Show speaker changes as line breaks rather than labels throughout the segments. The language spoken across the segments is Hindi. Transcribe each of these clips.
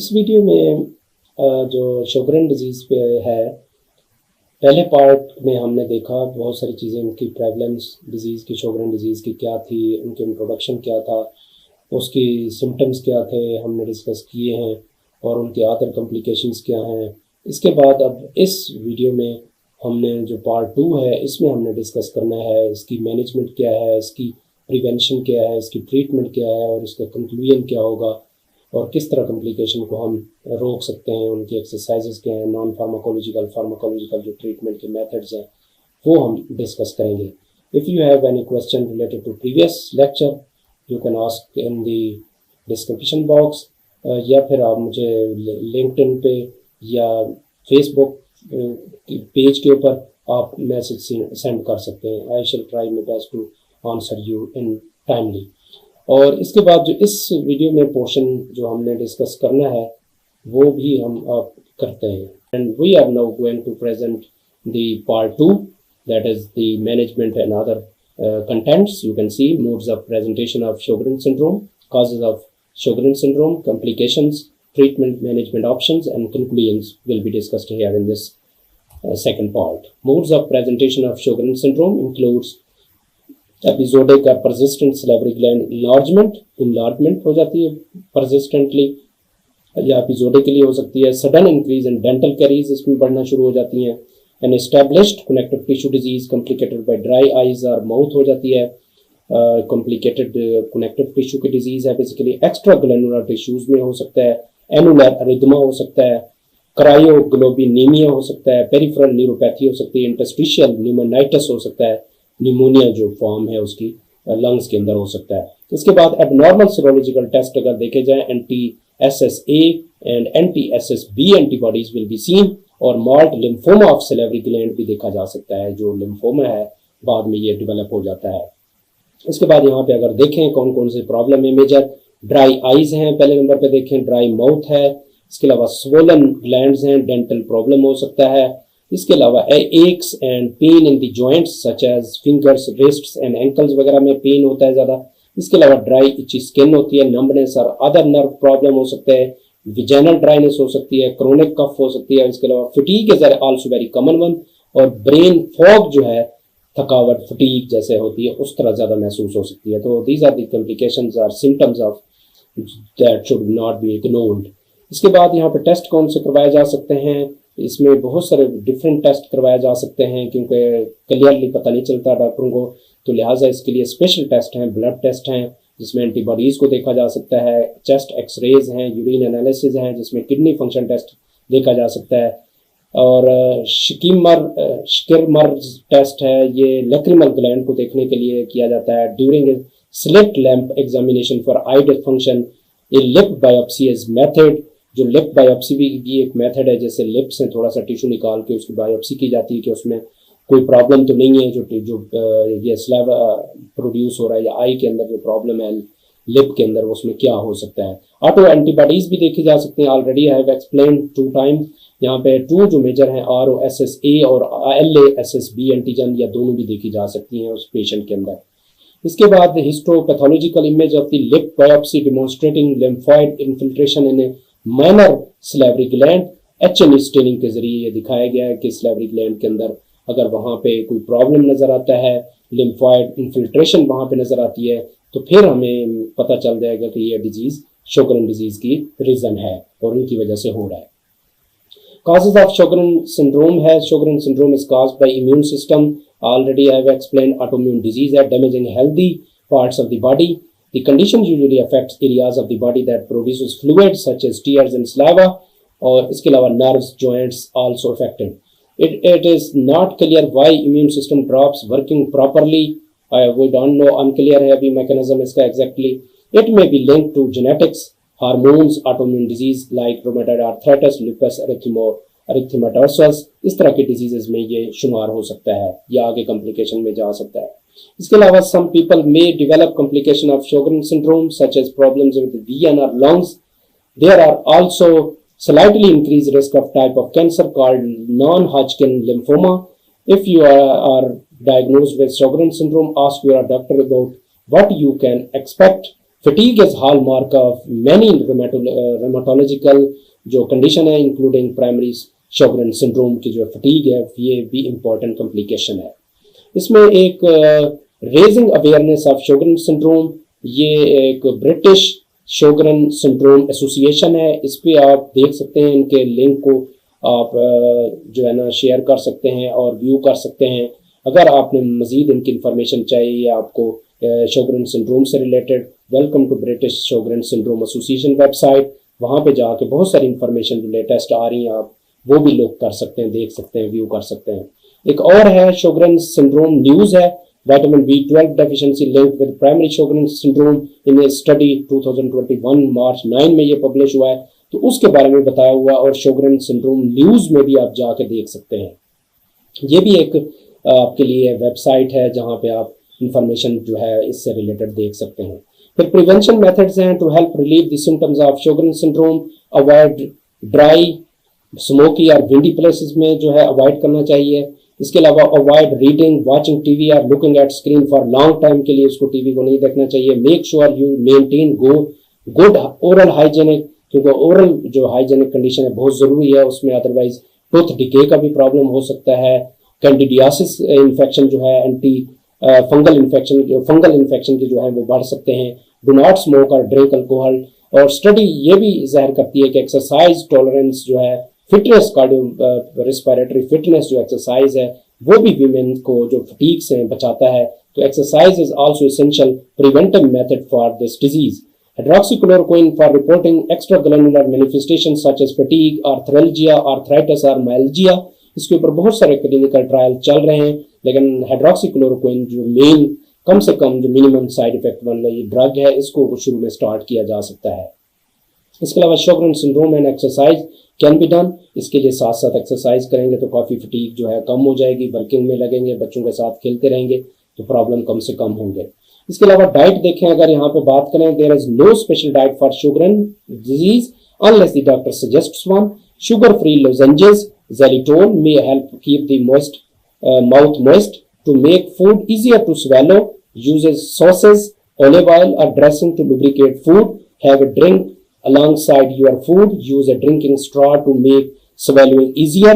इस वीडियो में जो शोगरेन डिजीज़ पे है, पहले पार्ट में हमने देखा बहुत सारी चीज़ें, उनकी प्रेवलेंस डिजीज़ की, शोगरेन डिजीज़ की क्या थी, उनके इंट्रोडक्शन क्या था, उसकी सिम्टम्स क्या थे, हमने डिस्कस किए हैं और उनके अदर कॉम्प्लिकेशंस क्या हैं। इसके बाद अब इस वीडियो में हमने जो पार्ट 2 है, इसमें हमने डिस्कस करना है इसकी मैनेजमेंट क्या है, इसकी प्रिवेंशन क्या है, इसकी ट्रीटमेंट क्या है और इसका कंक्लूजन क्या होगा और किस तरह कॉम्प्लिकेशन को हम रोक सकते हैं, उनकी एक्सरसाइजेस क्या हैं, नॉन फार्माकोलॉजिकल जो ट्रीटमेंट के मेथड्स हैं वो हम डिस्कस करेंगे। If you have any question related to previous lecture you can ask in the description box, या फिर आप मुझे लिंक्डइन पे या फेसबुक पेज के ऊपर आप मैसेज सेंड कर सकते हैं। I shall try my best to answer you in timely. और इसके बाद जो इस वीडियो में पोर्शन जो हमने डिस्कस करना है वो भी हम अब करते हैं। And we are now going to present the part 2 that is the management and other contents. You can see modes of presentation of Sjogren syndrome, causes of Sjogren syndrome, complications, treatment, management options, and conclusions will be discussed here in this second part. Modes of presentation of Sjogren syndrome includes episodic या persistent salivary gland enlargement हो जाती है persistently, या एपिसोडिकली हो सकती है। Sudden increase in dental caries इसमें बढ़ना शुरू हो जाती हैं। An established connective tissue disease complicated by dry eyes और माउथ हो जाती है। कॉम्प्लिकेटेड कनेक्टिव टिश्यू की डिजीज है बेसिकली। एक्स्ट्रा ग्लैंडुलर टिश्यूज में हो सकता है। एनुलर अरिथमा हो सकता है। क्रायोग्लोबिनीमिया हो सकता है। पेरिफेरल न्यूरोपैथी हो सकती है। इंटरस्टिशियल न्यूमोनाइटिस हो सकता है। निमोनिया जो फॉर्म है उसकी लंग्स के अंदर हो सकता है। इसके बाद एबनॉर्मल सीरोलॉजिकल टेस्ट अगर देखे जाएं, anti-SSA and anti-SSB antibodies will be seen, और MALT lymphoma of salivary gland भी देखा जा सकता है। जो लिम्फोमा है बाद में ये डेवलप हो जाता है। इसके बाद यहाँ पे अगर देखें कौन कौन से प्रॉब्लम है, मेजर ड्राई आइज हैं पहले नंबर पे देखें, ड्राई माउथ है, इसके अलावा स्वोलन ग्लैंड्स हैं, डेंटल प्रॉब्लम हो सकता है। इसके अलावा aches and pain in the joints such as fingers, wrists and ankles वगैरह में पेन होता है ज़्यादा। इसके अलावा ड्राई इची स्किन होती है, नंबनेस और अदर नर्व प्रॉब्लम हो सकते हैं, विजाइनल ड्राइनेस हो सकती है, क्रोनिक कफ हो सकती है। इसके अलावा fatigue is also very common one, और ब्रेन फॉग जो है, थकावट फटीग जैसे होती है उस तरह ज़्यादा महसूस हो सकती है। तो दीज आर द कॉम्प्लिकेशंस और symptoms of that should not be ignored. इसके बाद यहाँ पर टेस्ट कौन से करवाए जा सकते हैं, इसमें बहुत सारे डिफरेंट टेस्ट करवाए जा सकते हैं क्योंकि क्लियरली पता नहीं चलता डॉक्टरों को, तो लिहाजा इसके लिए स्पेशल टेस्ट हैं, ब्लड टेस्ट हैं जिसमें एंटीबॉडीज़ को देखा जा सकता है, चेस्ट एक्सरेज हैं, यूरिन एनालिसिस हैं जिसमें किडनी फंक्शन टेस्ट देखा जा सकता है, और शिकिरमर टेस्ट है, ये लैक्रिमल ग्लैंड को देखने के लिए किया जाता है। During slit lamp examination for I dysfunction A lip biopsy is method, जो लिप बायोप्सी भी एक मेथड है, जैसे लिप से थोड़ा सा टिश्यू निकाल के उसकी बायोप्सी की जाती है कि उसमें कोई प्रॉब्लम तो नहीं है, जो ये स्लैब प्रोड्यूस हो रहा है या आई के अंदर जो प्रॉब्लम है लिप के अंदर उसमें क्या हो सकता है। ऑटो एंटीबॉडीज भी देखी जा सकती हैं, already I have explained 2 times. यहाँ पे 2 जो मेजर हैं ROSSA और LASSB एंटीजन, या दोनों भी देखी जा सकती हैं उस पेशेंट के अंदर। इसके बाद histopathological image of the lip biopsy demonstrating lymphoid infiltration in minor salivary gland, HNE staining के जरिए ये दिखाया गया है कि सैलिवरी ग्लैंड के अंदर अगर वहाँ पे कोई प्रॉब्लम नज़र आता है, लिम्फॉइड इन्फिल्ट्रेशन वहाँ पे नज़र आती है, तो फिर हमें पता चल जाएगा कि ये डिजीज़ शोगरेन डिजीज़ की रीज़न है और उनकी वजह से हो रहा है। Causes of Sjogren syndrome है, Sjogren syndrome is caused by immune system. Already I have explained autoimmune disease है, damaging healthy parts of the body. The condition usually affects areas of the body that produces fluids such as tears and saliva, और इसके अलावा nerves, joints also affected. It is not clear why immune system drops working properly. We don't know, unclear है अभी mechanism इसका exactly. It may be linked to genetics, hormones, autoimmune disease like rheumatoid arthritis, lupus erythematosus, इस तरह के diseases में ये शुमार हो सकता है या आगे complication में जा सकता है। इसके अलावा some people may develop complication of Sjogren syndrome such as problems with the VN or lungs. There are also slightly increased risk of type of cancer called non-Hodgkin lymphoma. If you are diagnosed with Sjogren syndrome, ask your doctor about what you can expect fatigue is hallmark of many rheumatological जो कंडीशन है इंक्लूडिंग प्राइमरी शोगरेन सिंड्रोम की जो फटीग है ये भी इंपॉर्टेंट कॉम्प्लिकेशन है। इसमें एक raising awareness of Sjogren syndrome, ये एक ब्रिटिश शोगरेन सिंड्रोम एसोसिएशन है, इस पे आप देख सकते हैं, इनके लिंक को आप जो है ना शेयर कर सकते हैं और व्यू कर सकते हैं। अगर आपने मज़ीद इनकी इंफॉर्मेशन चाहिए आपको शोगरेन सिंड्रोम से related, welcome to British Sjogren syndrome association website, वहाँ पे जाके बहुत सारी इंफॉर्मेशन जो लेटेस्ट आ रही हैं आप वो भी लुक कर सकते हैं, देख सकते हैं, व्यू कर सकते हैं। एक और है शोगरेन सिंड्रोम न्यूज़ है, vitamin B12 deficiency linked with primary Sjogren syndrome in a study 2021 March 9 में ये पब्लिश हुआ है, तो उसके बारे में बताया हुआ और शोगरेन सिंड्रोम न्यूज़ में भी आप जाके देख सकते हैं। ये भी एक आपके लिए वेबसाइट है जहाँ पे आप इंफॉर्मेशन जो है इससे रिलेटेड देख सकते हैं। फिर प्रिवेंशन मेथड्स हैं to help relieve the symptoms of Sjogren syndrome, avoid dry smoky और विंडी प्लेसेस में जो है अवॉइड करना चाहिए। इसके अलावा अवॉइड रीडिंग, वाचिंग टीवी और looking at screen for long time के लिए उसको टीवी को नहीं देखना चाहिए। Make sure you maintain good oral hygienic, क्योंकि ओरल जो हाइजेनिक कंडीशन है बहुत ज़रूरी है उसमें, अदरवाइज टूथ डिके का भी प्रॉब्लम हो सकता है। कैंडिडियासिस इन्फेक्शन जो है एंटी फंगल इन्फेक्शन के जो है वो बढ़ सकते हैं। डू नॉट स्मोक और ड्रिंक अल्कोहल। और स्टडी ये भी ज़ाहिर करती है कि एक्सरसाइज टॉलरेंस जो है, फिटनेस, कार्डियो रिस्पिरेटरी फिटनेस जो एक्सरसाइज है वो भी वीमेन को जो फटीग से बचाता है। तो exercise is also essential preventive method for this disease. Hydroxychloroquine for reporting extraglandular manifestation such as fatigue, arthralgia, arthritis और माइल्जिया, इसके ऊपर बहुत सारे क्लिनिकल ट्रायल चल रहे हैं, लेकिन हाइड्रोक्सीक्लोरोक्विन जो मेन कम से कम जो मिनिमम साइड इफेक्ट वाला ये ड्रग है इसको शुरू में स्टार्ट किया जा सकता है। इसके अलावा Sjogren syndrome and exercise can be done, इसके लिए साथ साथ एक्सरसाइज करेंगे तो काफ़ी फटीग जो है कम हो जाएगी, वर्किंग में लगेंगे, बच्चों के साथ खेलते रहेंगे तो प्रॉब्लम कम से कम होंगे। इसके अलावा डाइट देखें, अगर यहाँ पे बात करें, there is no special diet for Sjogren disease unless the doctor suggests one. Sugar free lozenges, xylitol may help keep the mouth moist. To make food easier to swallow, uses sauces, olive oil or dressing to lubricate food. Have a drink alongside your food. Use a drinking straw to make swallowing easier.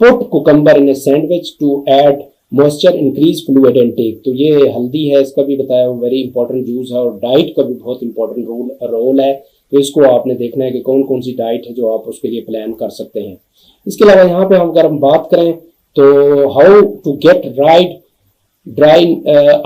Put cucumber in a sandwich to add moisture, increase fluid intake. तो ये हल्दी है, इसका भी बताया वेरी इंपॉर्टेंट यूज है और डाइट का भी बहुत इंपॉर्टेंट रोल है। तो इसको आपने देखना है कि कौन कौन सी डाइट है जो आप उसके लिए प्लान कर सकते हैं। इसके अलावा यहाँ पे अगर हम बात करें तो how to get dry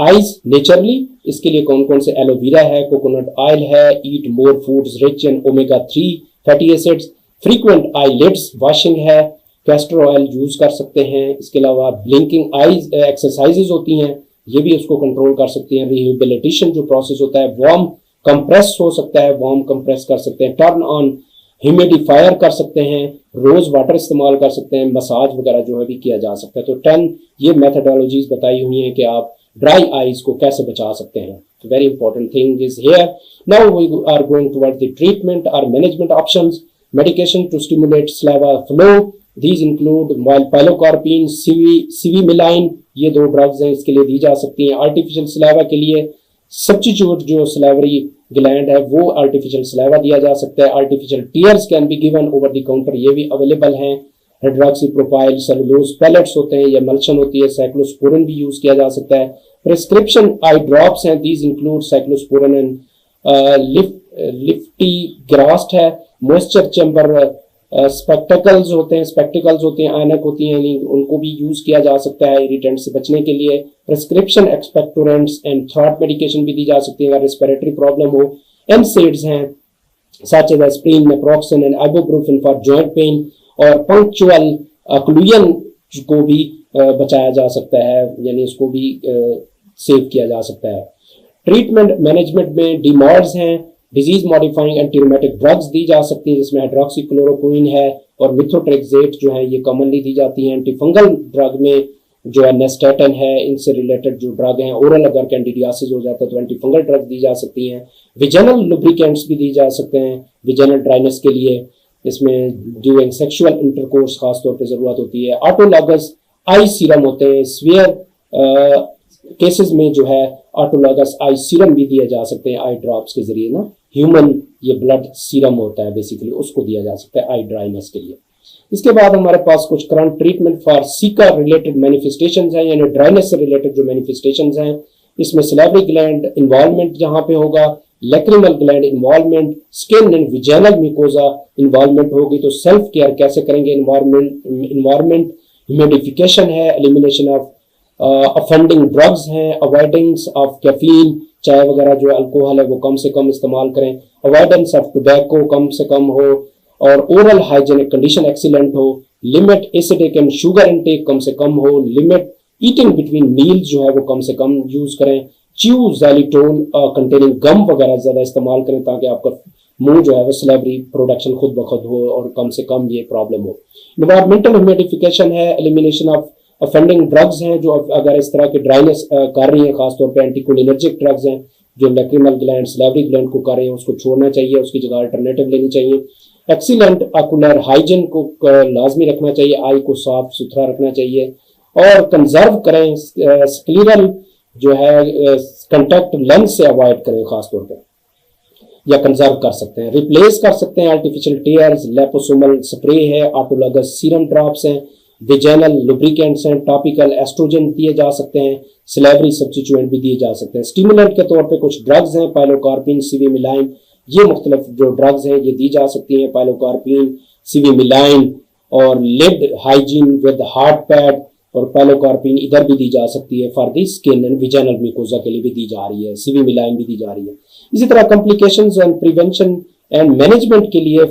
eyes naturally, इसके लिए कौन कौन से, एलोवेरा है, कोकोनट ऑयल है, eat more foods rich in omega 3 fatty acids, frequent eyelids washing है, कैस्टर ऑयल यूज कर सकते हैं। इसके अलावा ब्लिंकिंग आइज एक्सरसाइजेज होती हैं, ये भी उसको कंट्रोल कर सकती हैं। रिहेबिलिटेशन जो प्रोसेस होता है, वार्म कंप्रेस हो सकता है, वार्म कंप्रेस कर सकते हैं, टर्न ऑन ह्यूमिडिफायर कर सकते हैं, रोज वाटर इस्तेमाल कर सकते हैं, मसाज वगैरह जो है भी किया जा सकता है। तो 10 ये मेथडोलॉजीज बताई हुई हैं कि आप ड्राई आइज को कैसे बचा सकते हैं। तो very important thing is here. Now we are going towards the treatment और management options. Medication to stimulate saliva flow, these include pilocarpine, cevimeline, ये 2 ड्रग्स हैं, इसके लिए दी जा सकती हैं। आर्टिफिशियल सलाइवा के लिए सब्स्टिट्यूट जो सलाइवरी ग्लैंड है वो आर्टिफिशियल सलाइवा दिया जा सकता है। Artificial tears can be given over the counter, ये भी अवेलेबल हैं। हाइड्रोक्सीप्रोपाइल सेलुलोज पैलेट्स होते हैं, ये मल्शन होती है, साइक्लोस्पोरिन भी यूज किया जा सकता है। प्रिस्क्रिप्शन आई ड्रॉप्स हैं, दीज इंक्लूड साइक्लोस्पोरिन एंड लिफ्टिग्रास्ट है। मॉइस्चर चैम्बर स्पेक्टिकल्स होते हैं, ऐनक होती हैं, उनको भी यूज किया जा सकता है इरिटेंट से बचने के लिए। Prescription expectorants and throat medication भी दी जा सकती है अगर रेस्पिरेटरी प्रॉब्लम हो। एमसेड्स हैं such as aspirin, naproxen and ibuprofen for joint pain. और पंक्चुअल अक्लूजन को भी बचाया जा सकता है, यानी इसको भी सेव किया जा सकता है। ट्रीटमेंट मैनेजमेंट में डीमॉर्ड्स हैं, डिजीज मॉडिफाइंग एंटीरोमेटिक ड्रग्स दी जा सकती हैं, जिसमें हाइड्रोक्सीक्लोरोक्विन है और मिथोट्रेक्सेट जो है ये कॉमनली दी जाती हैं। एंटीफंगल ड्रग में जो है नेस्टेटिन है, इनसे रिलेटेड जो ड्रग हैं, ओरल अगर कैंडिडियासिस हो जाता है तो एंटीफंगल ड्रग दी जा सकती हैं। विजेनल लुब्रिकेंट्स भी दी जा सकते हैं विजेनल ड्राइनेस के लिए, इसमें ड्यूरिंग सेक्सुअल इंटरकोर्स खासतौर पर जरूरत होती है। ऑटोलॉगस आई सीरम होते हैं, केसेस में जो है ऑटोलॉगस आई सीरम भी दिया जा सकते हैं, आई ड्रॉप्स के जरिए ना, ह्यूमन ये ब्लड सीरम होता है बेसिकली, उसको दिया जा सकता है आई ड्राइनेस के लिए। इसके बाद हमारे पास कुछ current treatment for caeca related manifestations हैं, यानी ड्राइनेस से रिलेटेड जो मैनिफेस्टेशंस हैं, इसमें सिलेवरी ग्लैंड इन्वॉल्वमेंट जहां पे होगा, lacrimal gland involvement, skin and vaginal mucosa involvement होगी, तो सेल्फ केयर कैसे करेंगे, इन्वायरमेंट ह्यूमिडिफिकेशन है, एलिमिनेशन ऑफ ऑफेंडिंग ड्रग्स हैं, अवॉइडेंस ऑफ कैफीन, चाय वगैरह जो अल्कोहल है वो कम से कम इस्तेमाल करें, अवॉइडेंस ऑफ टोबैको कम से कम हो, और ओरल हाइजीनिक कंडीशन एक्सीलेंट हो, limit acidic and sugar intake कम से कम हो, लिमिट ईटिंग बिटवीन मील्स जो है वो कम से कम यूज करें, च्यू ज़ैलिटोल कंटेनिंग गम वगैरह ज्यादा इस्तेमाल करें ताकि आपका मुंह जो है वो स्लेवरी प्रोडक्शन खुद ब खुद हो और कम से कम ये प्रॉब्लम हो। इन्वायरमेंटल ह्यूमिडिफिकेशन है, एलिमिनेशन ऑफ ऑफेंडिंग ड्रग्स हैं जो अगर इस तरह के ड्राइनेस कर रही हैं, खासतौर पर एंटीकोलिनर्जिक ड्रग्स हैं जो लैक्रिमल ग्लैंड स्लेवरी ग्लैंड को कर रहे हैं, उसको छोड़ना चाहिए, उसकी जगह अल्टरनेटिव लेनी चाहिए। एक्सीलेंट ऑकुलर हाइजीन को लाजमी रखना चाहिए, आई को साफ सुथरा रखना चाहिए, और कंजर्व करें, स्क्लीरल जो है कंटैक्ट लेंस से अवॉइड करें खासतौर पर, या कंजर्व कर सकते हैं, रिप्लेस कर सकते हैं आर्टिफिशियल टीयर्स, लेपोसोमल स्प्रे है, ऑटोलॉगस सीरम ड्रॉप्स हैं, विजेनल लुब्रिकेंट्स हैं, टॉपिकल एस्ट्रोजन दिए जा सकते हैं, स्लेवरी सब्स्टिट्यूएंट भी दिए जा सकते हैं। स्टिमुलेंट के तौर पे कुछ ड्रग्स हैं, पाइलोकार्पिन, सिविमिलाइन, ये मुख्तलिफ जो ड्रग्स हैं ये दी जा सकती हैं, पाइलोकार्पिन, सिविमिलाइन, और lid hygiene with heart pad और पाइलोकार्पिन इधर भी दी जा सकती है, for the skin and vaginal mucosa के लिए भी दी जा रही है, सिविमिलाइन भी दी जा रही है। इसी तरह complications and prevention and management के लिए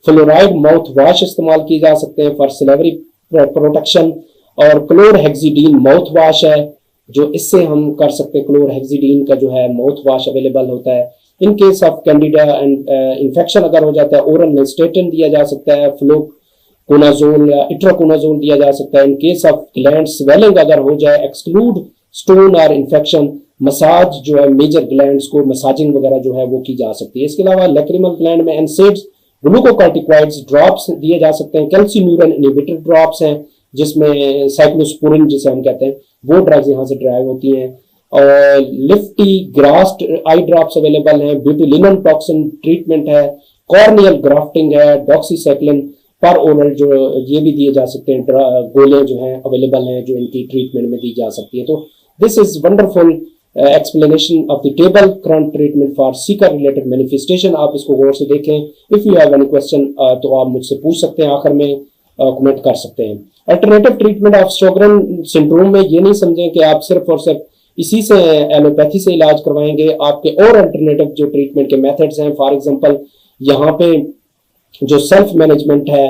फ्लोराइड माउथ वॉश इस्तेमाल किए जा सकते हैं फॉर सिलेवरी प्रोटेक्शन, और क्लोरहेक्सिडीन माउथ वॉश है जो इससे हम कर सकते हैं, क्लोरहेक्सिडीन का जो है माउथ वॉश अवेलेबल होता है। In case of Candida and infection अगर हो जाता है, ओरल नेस्टेटिन दिया जा सकता है, फ्लोकोनाजोल या इट्राकोनाजोल दिया जा सकता है। In case of gland swelling अगर हो जाए, एक्सक्लूड स्टोन और इन्फेक्शन, मसाज जो है मेजर ग्लैंड्स को मसाजिंग वगैरह जो है वो की जा सकती है। इसके अलावा लैक्रिमल ग्लैंड में एनसेड्स, ग्लूकोकॉर्टिकॉइड्स ड्रॉप्स दिए जा सकते हैं, कैल्सिन्यूरन इनहिबिटर ड्रॉप्स हैं जिसमें साइक्लोस्पोरिन जिसे हम कहते हैं वो ड्रग्स यहाँ से ड्राइव होती हैं, और लिफ्टी ग्रास्ट आई ड्रॉप्स अवेलेबल हैं, ब्यूटिलिनम टॉक्सिन ट्रीटमेंट है, कॉर्नियल ग्राफ्टिंग है, डॉक्सीसाइक्लिन पर ओरल जो ये भी दिए जा सकते हैं, गोले जो हैं अवेलेबल हैं जो इनकी ट्रीटमेंट में दी जा सकती है। तो this is wonderful explanation of the table current treatment for Zika related manifestation। आप इसको गौर से देखें। If you have any question तो आप मुझसे पूछ सकते हैं, आखिर में कमेंट कर सकते हैं। अल्टरनेटिव ट्रीटमेंट ऑफ शोगरन सिंड्रोम में ये नहीं समझें कि आप सिर्फ और सिर्फ इसी से एलोपैथी से इलाज करवाएंगे, आपके और अल्टरनेटिव जो ट्रीटमेंट के मेथड्स हैं, फॉर एग्जांपल यहाँ पे जो सेल्फ मैनेजमेंट है,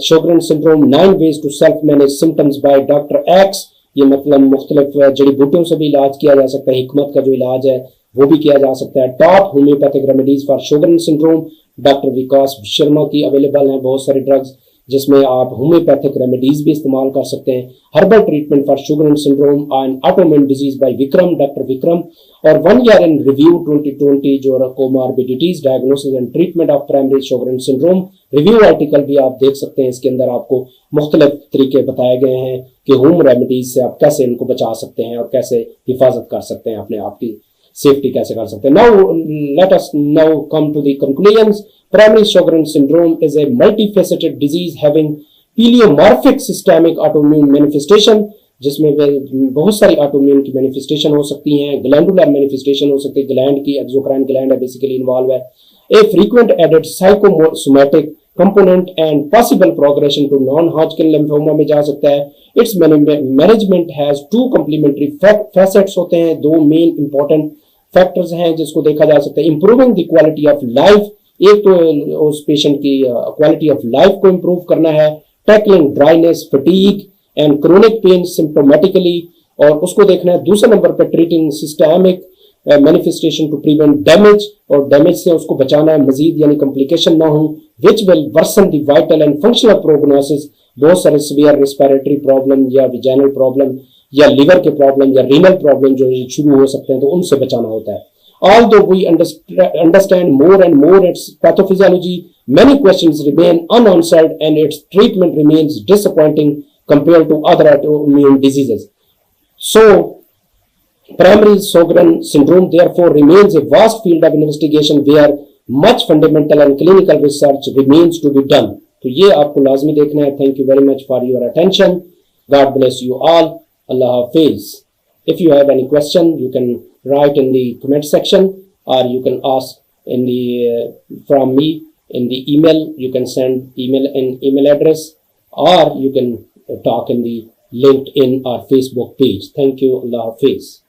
Sjogren syndrome 9 ways to self manage symptoms by doctor X, ये मतलब मुख्तलिफ जड़ी बूटियों से भी इलाज किया जा सकता है, हिकमत का जो इलाज है वो भी किया जा सकता है। Top homeopathic remedies for Sjogren syndrome, doctor Vikas Sharma की अवेलेबल हैं बहुत सारे ड्रग्स जिसमें आप होम्योपैथिक रेमेडीज भी इस्तेमाल कर सकते हैं। Herbal treatment for Sjogren syndrome and autoimmune disease by Vikram, doctor Vikram, और 1 year in review 2020 जो comorbidities diagnosis and treatment of primary Sjogren syndrome review article भी आप देख सकते हैं। इसके अंदर आपको मुख्तलिफ तरीके बताए गए हैं कि होम रेमेडीज से आप कैसे इनको बचा सकते हैं और कैसे हिफाजत कर सकते हैं, अपने आप की सेफ्टी कैसे कर सकते हैं। Now let us now come to the conclusions. Primary Sjogren syndrome is a multifaceted disease having pleomorphic systemic autoimmune manifestation, जिसमें बहुत सारी ऑटोइम्यून की मैनिफेस्टेशन हो सकती हैं, ग्लैंडुलर मैनिफेस्टेशन हो सकती है, ग्लैंड की एक्सोक्राइन ग्लैंड है बेसिकली इन्वॉल्व है, a frequent added psychosomatic component and possible progression to non Hodgkin lymphoma में जा सकता है। Its management has 2 complementary facets होते हैं, 2 मेन इंपॉर्टेंट फैक्टर्स हैं जिसको देखा जा सकता है। Improving the quality of life, एक तो उस पेशेंट की क्वालिटी ऑफ लाइफ को इंप्रूव करना है, tackling dryness, fatigue and chronic pain symptomatically, और उसको देखना है। दूसरे नंबर पर treating systemic manifestation to prevent damage, और डैमेज से उसको बचाना है मजीद, यानी कॉम्प्लिकेशन ना हो, which will worsen the vital and functional prognosis. बहुत सारे सीवियर रेस्पिरेटरी प्रॉब्लम या विजाइनल प्रॉब्लम या लिवर के प्रॉब्लम या रीनल प्रॉब्लम जो शुरू हो सकते हैं तो उनसे बचाना होता है। Although we understand more and more its pathophysiology, many questions remain unanswered and its treatment remains disappointing compared to other autoimmune diseases. So, Primary Sjogren syndrome therefore remains a vast field of investigation where much fundamental and clinical research remains to be done. तो ये आपको लाजमी देखना है. Thank you very much for your attention. God bless you all. Allah Hafiz. If you have any question, you can write in the comment section, or you can ask in the from me in the email. You can send email address, or you can talk in the LinkedIn or Facebook page. Thank you. Allah Hafiz.